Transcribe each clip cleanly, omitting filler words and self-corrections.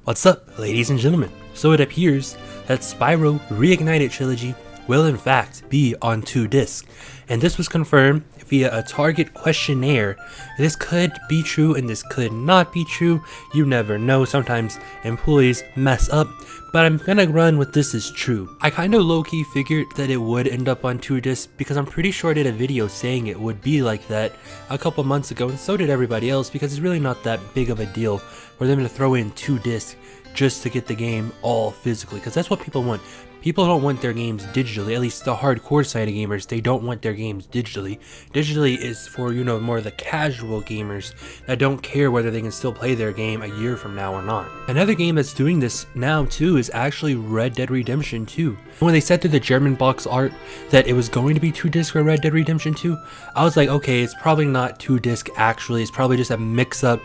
What's up, ladies and gentlemen? So it appears that SPYRO Reignited Trilogy will in fact be on 2 discs, and this was confirmed via a Target questionnaire. This could be true and this could not be true. You never know, sometimes employees mess up, but I'm gonna run with this as true. I kinda low-key figured that it would end up on 2 discs because I'm pretty sure I did a video saying it would be like that a couple months ago, and so did everybody else, because it's really not that big of a deal for them to throw in 2 discs just to get the game all physically, because that's what people want. People don't want their games digitally, at least the hardcore side of gamers, they don't want their games digitally. Digitally is for, you know, more the casual gamers that don't care whether they can still play their game a year from now or not. Another game that's doing this now too is actually Red Dead Redemption 2. When they said through the German box art that it was going to be 2 discs for Red Dead Redemption 2, I was like, okay, it's probably not 2 discs actually, it's probably just a mix-up.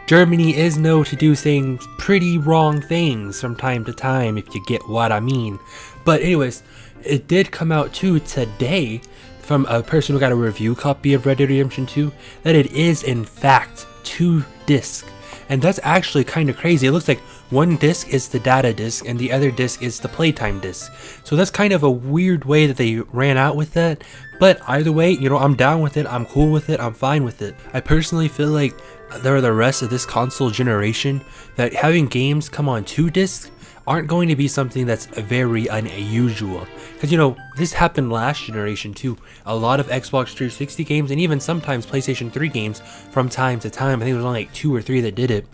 Germany is known to do things pretty wrong things from time to time, if you get what I mean. But anyways, it did come out too today from a person who got a review copy of Red Dead Redemption 2 that it is in fact 2 discs. And that's actually kind of crazy. It looks like one disc is the data disc and the other disc is the playtime disc. So that's kind of a weird way that they ran out with that. But either way, you know, I'm down with it, I'm cool with it, I'm fine with it. I personally feel like there are the rest of this console generation that having games come on 2 discs aren't going to be something that's very unusual. Because, you know, this happened last generation too. A lot of Xbox 360 games and even sometimes PlayStation 3 games from time to time. I think there was only like 2 or 3 that did it.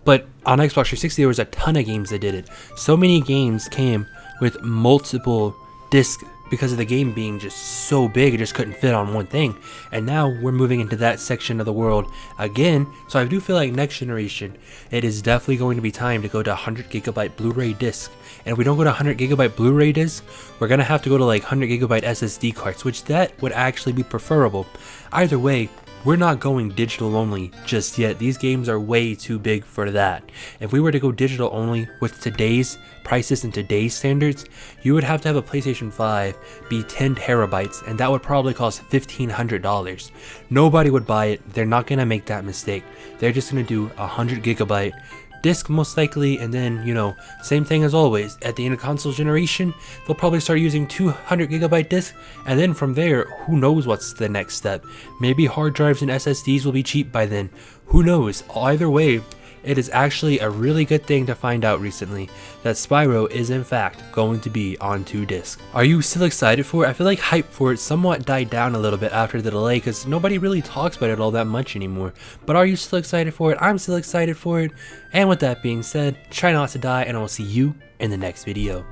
But on Xbox 360 there was a ton of games that did it. So many games came with multiple discs because of the game being just so big, it just couldn't fit on one thing. And now we're moving into that section of the world again. So I do feel like next generation, it is definitely going to be time to go to 100GB Blu-ray disc. And if we don't go to 100GB Blu-ray disc, we're gonna have to go to like 100GB SSD cards, which that would actually be preferable. Either way, we're not going digital only just yet. These games are way too big for that. If we were to go digital only with today's prices and today's standards, you would have to have a PlayStation 5 be 10 terabytes, and that would probably cost $1,500. Nobody would buy it. They're not gonna make that mistake. They're just gonna do 100GB disc most likely, and then, you know, same thing as always, at the end of console generation they'll probably start using 200GB disc, and then from there who knows what's the next step. Maybe hard drives and SSDs will be cheap by then, who knows. Either way, it is actually a really good thing to find out recently that SPYRO is in fact going to be on 2 discs. Are you still excited for it? I feel like hype for it somewhat died down a little bit after the delay because nobody really talks about it all that much anymore. But are you still excited for it? I'm still excited for it. And with that being said, try not to die, and I will see you in the next video.